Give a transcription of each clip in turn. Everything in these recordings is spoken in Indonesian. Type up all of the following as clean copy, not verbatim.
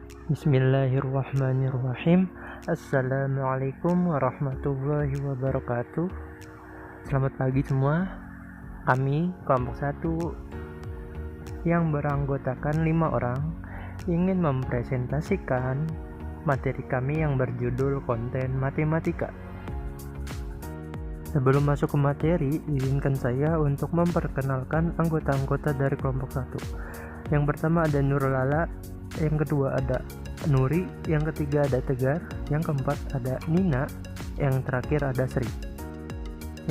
Bismillahirrahmanirrahim. Assalamualaikum warahmatullahi wabarakatuh. Selamat pagi semua. Kami kelompok 1 yang beranggotakan 5 orang ingin mempresentasikan materi kami yang berjudul konten matematika. Sebelum masuk ke materi, izinkan saya untuk memperkenalkan anggota-anggota dari kelompok 1. Yang pertama ada Nurlala, yang kedua ada Nuri, yang ketiga ada Tegar, yang keempat ada Nina, yang terakhir ada Sri.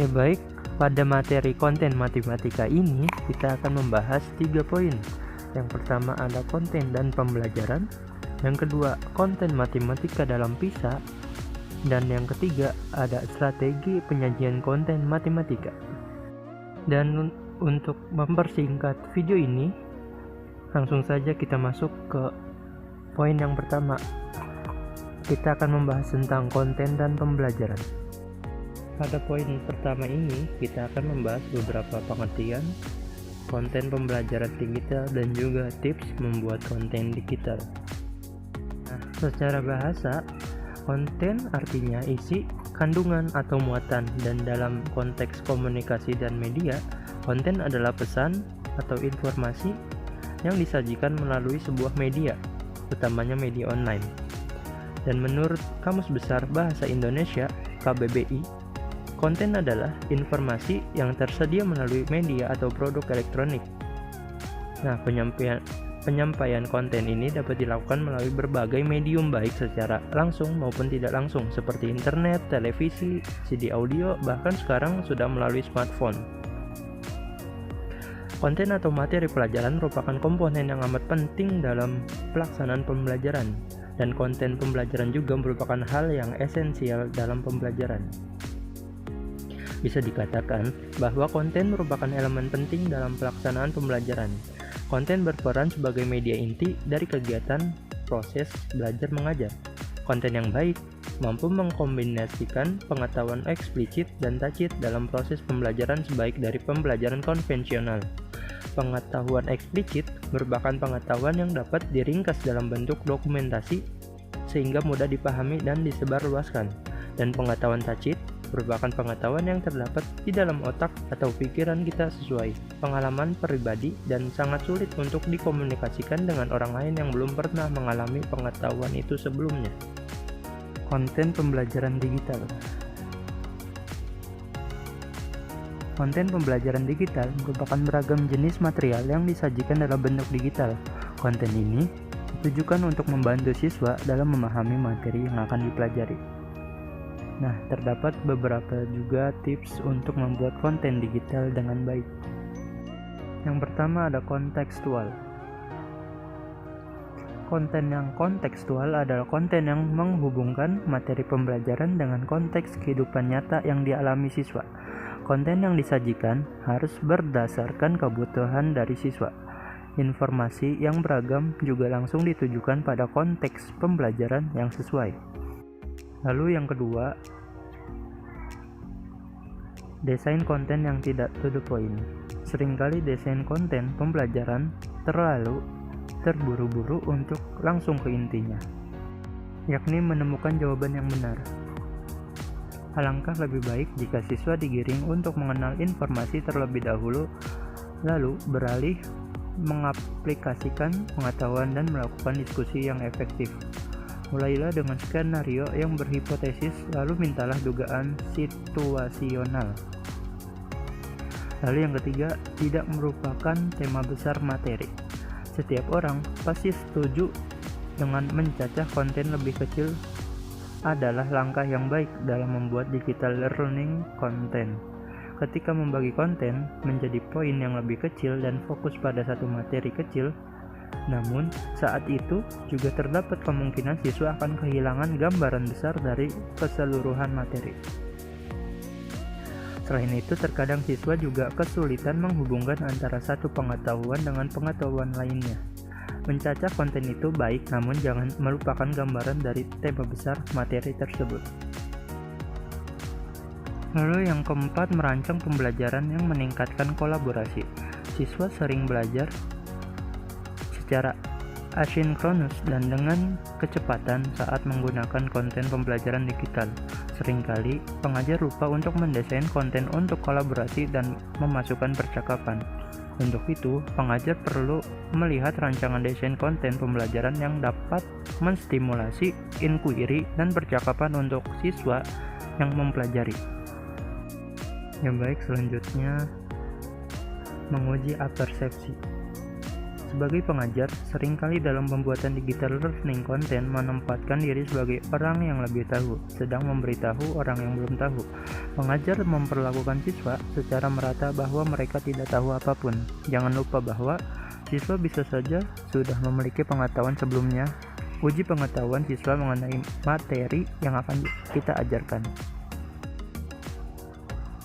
Ya baik, pada materi konten matematika ini kita akan membahas 3 poin. Yang pertama ada konten dan pembelajaran, yang kedua konten matematika dalam PISA, dan yang ketiga ada strategi penyajian konten matematika. Dan untuk mempersingkat video ini, langsung saja kita masuk ke poin yang pertama. Kita akan membahas tentang konten dan pembelajaran. Pada poin pertama ini, kita akan membahas beberapa pengertian konten pembelajaran digital dan juga tips membuat konten digital. Nah, secara bahasa, konten artinya isi, kandungan atau muatan, dan dalam konteks komunikasi dan media, konten adalah pesan atau informasi yang disajikan melalui sebuah media, utamanya media online. Dan menurut Kamus Besar Bahasa Indonesia (KBBI), konten adalah informasi yang tersedia melalui media atau produk elektronik. Nah, penyampaian konten ini dapat dilakukan melalui berbagai medium, baik secara langsung maupun tidak langsung, seperti internet, televisi, CD audio, bahkan sekarang sudah melalui smartphone. Konten atau materi pelajaran merupakan komponen yang amat penting dalam pelaksanaan pembelajaran, dan konten pembelajaran juga merupakan hal yang esensial dalam pembelajaran. Bisa dikatakan bahwa konten merupakan elemen penting dalam pelaksanaan pembelajaran. Konten berperan sebagai media inti dari kegiatan proses belajar mengajar. Konten yang baik mampu mengkombinasikan pengetahuan eksplisit dan tacit dalam proses pembelajaran sebaik dari pembelajaran konvensional. Pengetahuan eksplisit merupakan pengetahuan yang dapat diringkas dalam bentuk dokumentasi sehingga mudah dipahami dan disebarluaskan. Dan pengetahuan tacit merupakan pengetahuan yang terdapat di dalam otak atau pikiran kita sesuai pengalaman pribadi dan sangat sulit untuk dikomunikasikan dengan orang lain yang belum pernah mengalami pengetahuan itu sebelumnya. Konten pembelajaran digital. Konten pembelajaran digital merupakan beragam jenis material yang disajikan dalam bentuk digital. Konten ini ditujukan untuk membantu siswa dalam memahami materi yang akan dipelajari. Nah, terdapat beberapa juga tips untuk membuat konten digital dengan baik. Yang pertama ada kontekstual. Konten yang kontekstual adalah konten yang menghubungkan materi pembelajaran dengan konteks kehidupan nyata yang dialami siswa. Konten yang disajikan harus berdasarkan kebutuhan dari siswa. Informasi yang beragam juga langsung ditujukan pada konteks pembelajaran yang sesuai. Lalu yang kedua, desain konten yang tidak to the point. Seringkali desain konten pembelajaran terlalu terburu-buru untuk langsung ke intinya, yakni menemukan jawaban yang benar. Alangkah lebih baik jika siswa digiring untuk mengenal informasi terlebih dahulu, lalu beralih mengaplikasikan pengetahuan dan melakukan diskusi yang efektif. Mulailah dengan skenario yang berhipotesis, lalu mintalah dugaan situasional. Lalu yang ketiga, tidak merupakan tema besar materi. Setiap orang pasti setuju dengan mencacah konten lebih kecil adalah langkah yang baik dalam membuat digital learning content. Ketika membagi konten menjadi poin yang lebih kecil dan fokus pada satu materi kecil, namun saat itu juga terdapat kemungkinan siswa akan kehilangan gambaran besar dari keseluruhan materi. Selain itu, terkadang siswa juga kesulitan menghubungkan antara satu pengetahuan dengan pengetahuan lainnya. Mencacah konten itu baik, namun jangan melupakan gambaran dari tema besar materi tersebut. Lalu yang keempat, merancang pembelajaran yang meningkatkan kolaborasi. Siswa sering belajar secara asinkronus dan dengan kecepatan saat menggunakan konten pembelajaran digital. Seringkali, pengajar lupa untuk mendesain konten untuk kolaborasi dan memasukkan percakapan. Untuk itu, pengajar perlu melihat rancangan desain konten pembelajaran yang dapat menstimulasi inquiry dan percakapan untuk siswa yang mempelajari. Yang baik, selanjutnya menguji apersepsi. Sebagai pengajar, seringkali dalam pembuatan digital learning content menempatkan diri sebagai orang yang lebih tahu, sedang memberitahu orang yang belum tahu. Pengajar memperlakukan siswa secara merata bahwa mereka tidak tahu apapun. Jangan lupa bahwa siswa bisa saja sudah memiliki pengetahuan sebelumnya. Uji pengetahuan siswa mengenai materi yang akan kita ajarkan.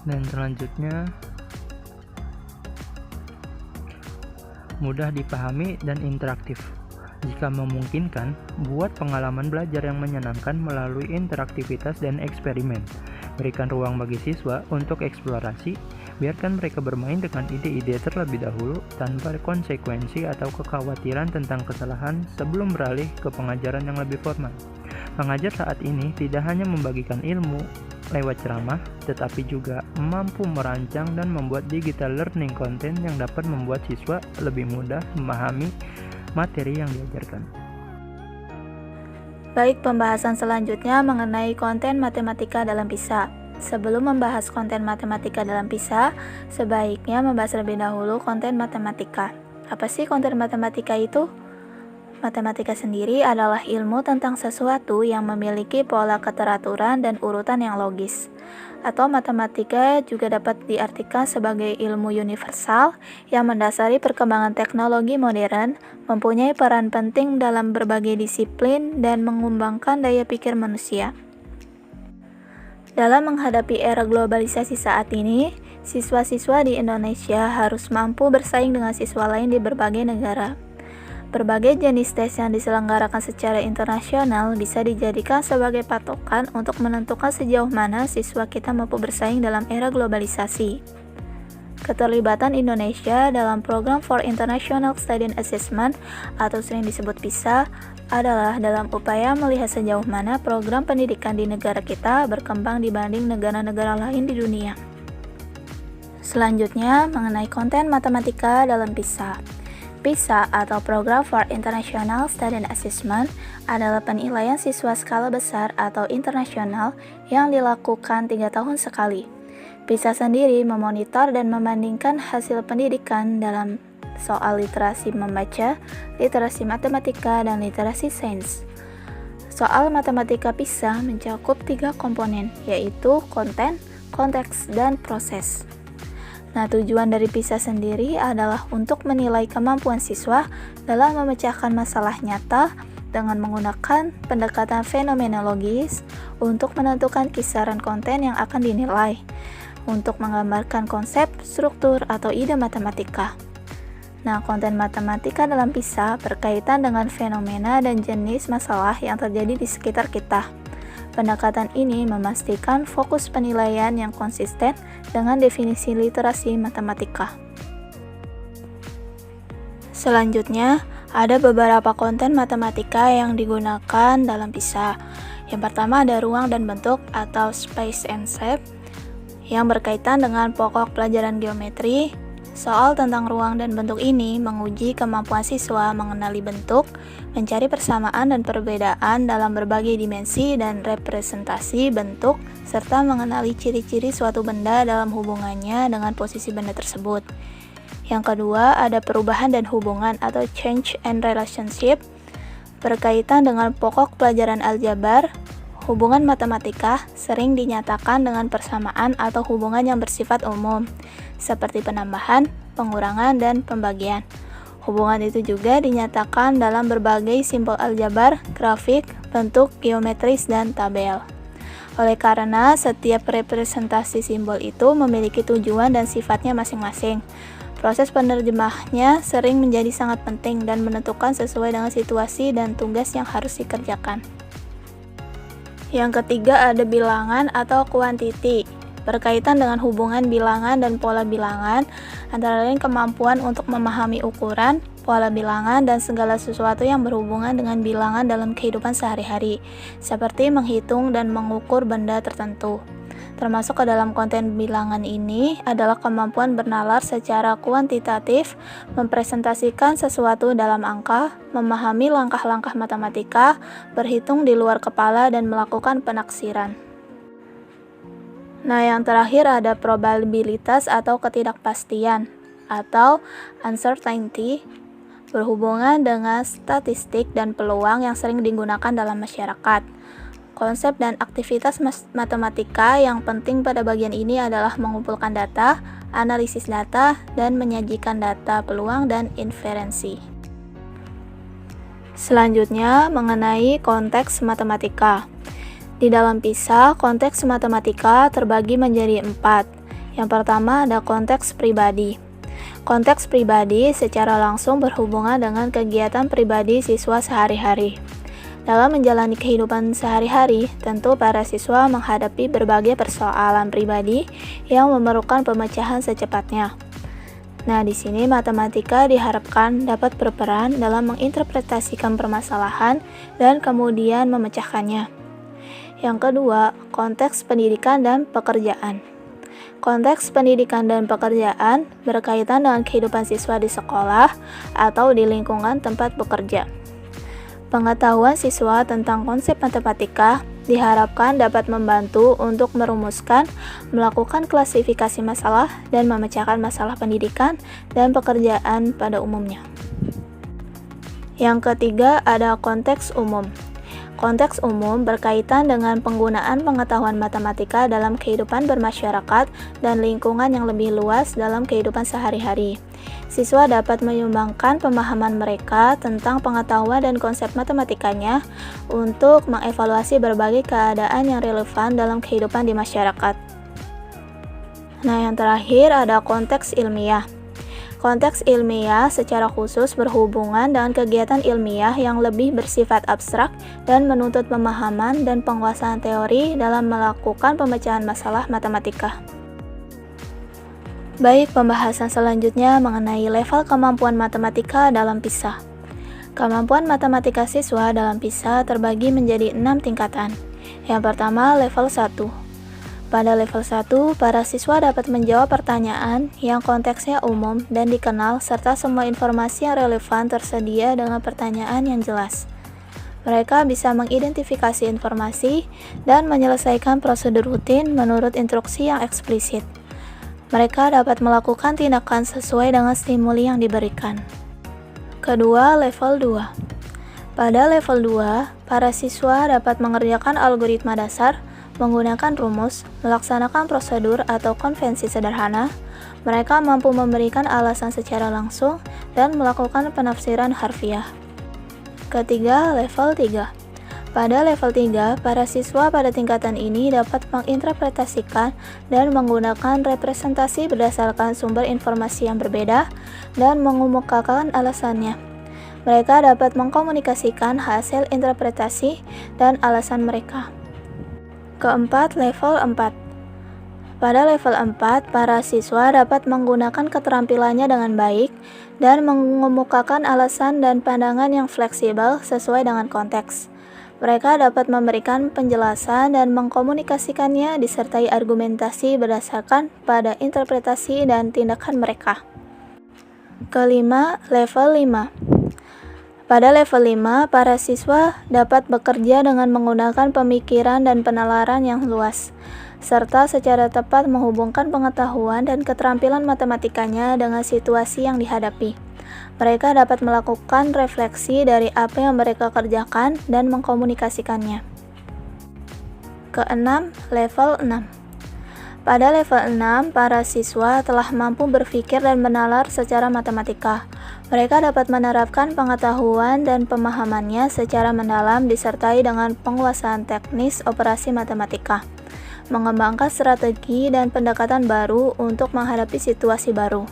Dan selanjutnya, mudah dipahami dan interaktif. Jika memungkinkan, buat pengalaman belajar yang menyenangkan melalui interaktivitas dan eksperimen. Berikan ruang bagi siswa untuk eksplorasi, biarkan mereka bermain dengan ide-ide terlebih dahulu tanpa konsekuensi atau kekhawatiran tentang kesalahan sebelum beralih ke pengajaran yang lebih formal. Pengajar saat ini tidak hanya membagikan ilmu lewat ceramah, tetapi juga mampu merancang dan membuat digital learning content yang dapat membuat siswa lebih mudah memahami materi yang diajarkan. Baik, pembahasan selanjutnya mengenai konten matematika dalam PISA. Sebelum membahas konten matematika dalam PISA, sebaiknya membahas lebih dahulu konten matematika. Apa sih konten matematika itu? Matematika sendiri adalah ilmu tentang sesuatu yang memiliki pola keteraturan dan urutan yang logis. Atau matematika juga dapat diartikan sebagai ilmu universal yang mendasari perkembangan teknologi modern, mempunyai peran penting dalam berbagai disiplin dan mengembangkan daya pikir manusia. Dalam menghadapi era globalisasi saat ini, siswa-siswa di Indonesia harus mampu bersaing dengan siswa lain di berbagai negara. Berbagai jenis tes yang diselenggarakan secara internasional bisa dijadikan sebagai patokan untuk menentukan sejauh mana siswa kita mampu bersaing dalam era globalisasi. Keterlibatan Indonesia dalam Program for International Student Assessment atau sering disebut PISA adalah dalam upaya melihat sejauh mana program pendidikan di negara kita berkembang dibanding negara-negara lain di dunia. Selanjutnya, mengenai konten matematika dalam PISA. PISA atau Program for International Student Assessment adalah penilaian siswa skala besar atau internasional yang dilakukan 3 tahun sekali. PISA sendiri memonitor dan membandingkan hasil pendidikan dalam soal literasi membaca, literasi matematika, dan literasi sains. Soal matematika PISA mencakup 3 komponen, yaitu konten, konteks, dan proses. Nah, tujuan dari PISA sendiri adalah untuk menilai kemampuan siswa dalam memecahkan masalah nyata dengan menggunakan pendekatan fenomenologis untuk menentukan kisaran konten yang akan dinilai, untuk menggambarkan konsep, struktur, atau ide matematika. Nah, konten matematika dalam PISA berkaitan dengan fenomena dan jenis masalah yang terjadi di sekitar kita. Pendekatan ini memastikan fokus penilaian yang konsisten dengan definisi literasi matematika. Selanjutnya, ada beberapa konten matematika yang digunakan dalam PISA. Yang pertama ada ruang dan bentuk atau space and shape yang berkaitan dengan pokok pelajaran geometri. Soal tentang ruang dan bentuk ini menguji kemampuan siswa mengenali bentuk, mencari persamaan dan perbedaan dalam berbagai dimensi dan representasi bentuk, serta mengenali ciri-ciri suatu benda dalam hubungannya dengan posisi benda tersebut. Yang kedua, ada perubahan dan hubungan atau change and relationship, berkaitan dengan pokok pelajaran aljabar. Hubungan matematika sering dinyatakan dengan persamaan atau hubungan yang bersifat umum, seperti penambahan, pengurangan, dan pembagian. Hubungan itu juga dinyatakan dalam berbagai simbol aljabar, grafik, bentuk geometris, dan tabel. Oleh karena setiap representasi simbol itu memiliki tujuan dan sifatnya masing-masing, proses penerjemahnya sering menjadi sangat penting dan menentukan sesuai dengan situasi dan tugas yang harus dikerjakan. Yang ketiga ada bilangan atau kuantiti. berkaitan dengan hubungan bilangan dan pola bilangan, antara lain kemampuan untuk memahami ukuran, pola bilangan, dan segala sesuatu yang berhubungan dengan bilangan dalam kehidupan sehari-hari, seperti menghitung dan mengukur benda tertentu. Termasuk ke dalam konten bilangan ini adalah kemampuan bernalar secara kuantitatif, mempresentasikan sesuatu dalam angka, memahami langkah-langkah matematika, berhitung di luar kepala, dan melakukan penaksiran. Nah, yang terakhir ada probabilitas atau ketidakpastian atau uncertainty, berhubungan dengan statistik dan peluang yang sering digunakan dalam masyarakat. Konsep dan aktivitas matematika yang penting pada bagian ini adalah mengumpulkan data, analisis data, dan menyajikan data peluang dan inferensi. Selanjutnya, mengenai konteks matematika. Di dalam PISA, konteks matematika terbagi menjadi 4. Yang pertama ada konteks pribadi. Konteks pribadi secara langsung berhubungan dengan kegiatan pribadi siswa sehari-hari. Dalam menjalani kehidupan sehari-hari, tentu para siswa menghadapi berbagai persoalan pribadi yang memerlukan pemecahan secepatnya. Nah, di sini matematika diharapkan dapat berperan dalam menginterpretasikan permasalahan dan kemudian memecahkannya. Yang kedua, konteks pendidikan dan pekerjaan. Konteks pendidikan dan pekerjaan berkaitan dengan kehidupan siswa di sekolah atau di lingkungan tempat bekerja. Pengetahuan siswa tentang konsep matematika diharapkan dapat membantu untuk merumuskan, melakukan klasifikasi masalah, dan memecahkan masalah pendidikan dan pekerjaan pada umumnya. Yang ketiga ada konteks umum. Konteks umum berkaitan dengan penggunaan pengetahuan matematika dalam kehidupan bermasyarakat dan lingkungan yang lebih luas dalam kehidupan sehari-hari. Siswa dapat menyumbangkan pemahaman mereka tentang pengetahuan dan konsep matematikanya untuk mengevaluasi berbagai keadaan yang relevan dalam kehidupan di masyarakat. Nah, yang terakhir ada konteks ilmiah. Konteks ilmiah secara khusus berhubungan dengan kegiatan ilmiah yang lebih bersifat abstrak dan menuntut pemahaman dan penguasaan teori dalam melakukan pemecahan masalah matematika. Baik, pembahasan selanjutnya mengenai level kemampuan matematika dalam PISA. Kemampuan matematika siswa dalam PISA terbagi menjadi 6 tingkatan. Yang pertama, level 1. Pada level 1, para siswa dapat menjawab pertanyaan yang konteksnya umum dan dikenal serta semua informasi yang relevan tersedia dengan pertanyaan yang jelas. Mereka bisa mengidentifikasi informasi dan menyelesaikan prosedur rutin menurut instruksi yang eksplisit. Mereka dapat melakukan tindakan sesuai dengan stimuli yang diberikan. Kedua, level 2. Pada level 2, para siswa dapat mengerjakan algoritma dasar, menggunakan rumus, melaksanakan prosedur atau konvensi sederhana. Mereka mampu memberikan alasan secara langsung dan melakukan penafsiran harfiah. Ketiga, level 3. Pada level 3, para siswa pada tingkatan ini dapat menginterpretasikan dan menggunakan representasi berdasarkan sumber informasi yang berbeda dan mengemukakan alasannya. Mereka dapat mengkomunikasikan hasil interpretasi dan alasan mereka. Keempat, level 4. Pada level 4, para siswa dapat menggunakan keterampilannya dengan baik dan mengemukakan alasan dan pandangan yang fleksibel sesuai dengan konteks. Mereka dapat memberikan penjelasan dan mengkomunikasikannya disertai argumentasi berdasarkan pada interpretasi dan tindakan mereka. Kelima, level 5. Pada level 5, para siswa dapat bekerja dengan menggunakan pemikiran dan penalaran yang luas, serta secara tepat menghubungkan pengetahuan dan keterampilan matematikanya dengan situasi yang dihadapi. Mereka dapat melakukan refleksi dari apa yang mereka kerjakan dan mengkomunikasikannya. Keenam, level 6. Pada level 6, para siswa telah mampu berpikir dan menalar secara matematika. Mereka dapat menerapkan pengetahuan dan pemahamannya secara mendalam disertai dengan penguasaan teknis operasi matematika, mengembangkan strategi dan pendekatan baru untuk menghadapi situasi baru.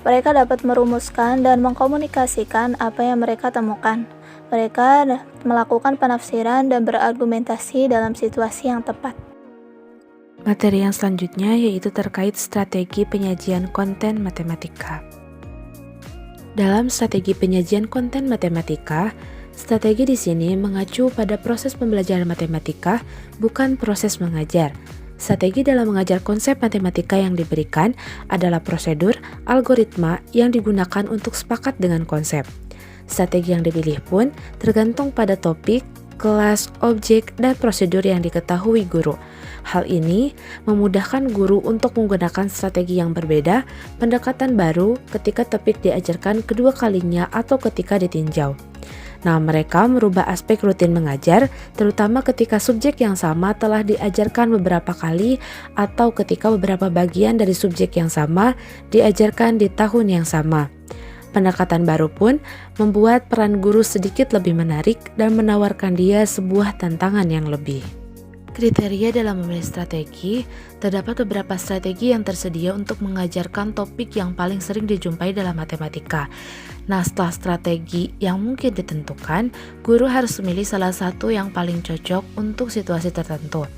Mereka dapat merumuskan dan mengkomunikasikan apa yang mereka temukan. Mereka melakukan penafsiran dan berargumentasi dalam situasi yang tepat. Materi yang selanjutnya yaitu terkait strategi penyajian konten matematika. Dalam strategi penyajian konten matematika, strategi di sini mengacu pada proses pembelajaran matematika, bukan proses mengajar. Strategi dalam mengajar konsep matematika yang diberikan adalah prosedur, algoritma yang digunakan untuk sepakat dengan konsep. Strategi yang dipilih pun tergantung pada topik, kelas, objek, dan prosedur yang diketahui guru. Hal ini memudahkan guru untuk menggunakan strategi yang berbeda, pendekatan baru ketika topik diajarkan kedua kalinya atau ketika ditinjau. Nah, mereka merubah aspek rutin mengajar, terutama ketika subjek yang sama telah diajarkan beberapa kali atau ketika beberapa bagian dari subjek yang sama diajarkan di tahun yang sama. Pendekatan baru pun membuat peran guru sedikit lebih menarik dan menawarkan dia sebuah tantangan yang lebih. Kriteria dalam memilih strategi, terdapat beberapa strategi yang tersedia untuk mengajarkan topik yang paling sering dijumpai dalam matematika. Nah, setelah strategi yang mungkin ditentukan, guru harus memilih salah satu yang paling cocok untuk situasi tertentu.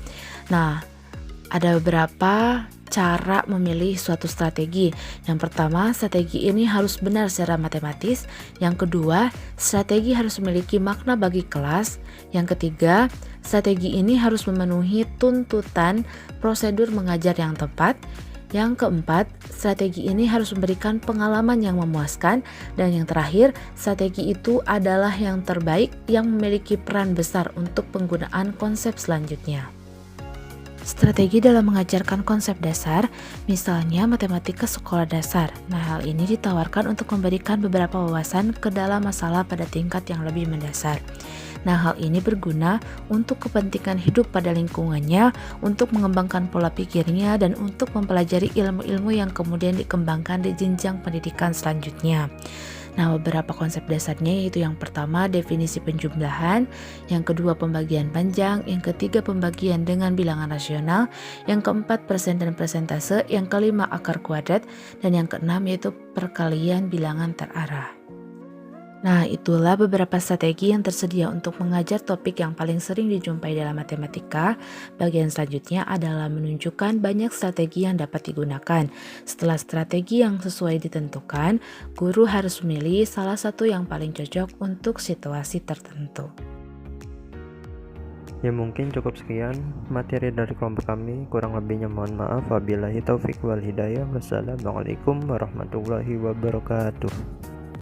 Nah, ada beberapa cara memilih suatu strategi. Yang pertama, strategi ini harus benar secara matematis. Yang kedua, strategi harus memiliki makna bagi kelas. Yang ketiga, strategi ini harus memenuhi tuntutan prosedur mengajar yang tepat. Yang keempat, strategi ini harus memberikan pengalaman yang memuaskan. Dan yang terakhir, strategi itu adalah yang terbaik yang memiliki peran besar untuk penggunaan konsep selanjutnya. Strategi dalam mengajarkan konsep dasar, misalnya matematika sekolah dasar. Nah, hal ini ditawarkan untuk memberikan beberapa wawasan ke dalam masalah pada tingkat yang lebih mendasar. Nah, hal ini berguna untuk kepentingan hidup pada lingkungannya, untuk mengembangkan pola pikirnya, dan untuk mempelajari ilmu-ilmu yang kemudian dikembangkan di jenjang pendidikan selanjutnya. Nah, beberapa konsep dasarnya yaitu yang pertama definisi penjumlahan, yang kedua pembagian panjang, yang ketiga pembagian dengan bilangan rasional, yang keempat persen dan persentase, yang kelima akar kuadrat, dan yang keenam yaitu perkalian bilangan terarah. Nah, itulah beberapa strategi yang tersedia untuk mengajar topik yang paling sering dijumpai dalam matematika. Bagian selanjutnya adalah menunjukkan banyak strategi yang dapat digunakan. Setelah strategi yang sesuai ditentukan, guru harus memilih salah satu yang paling cocok untuk situasi tertentu. Ya, mungkin cukup sekian materi dari kelompok kami. Kurang lebihnya mohon maaf. Wabillahi taufik wal hidayah. Wassalamualaikum warahmatullahi wabarakatuh.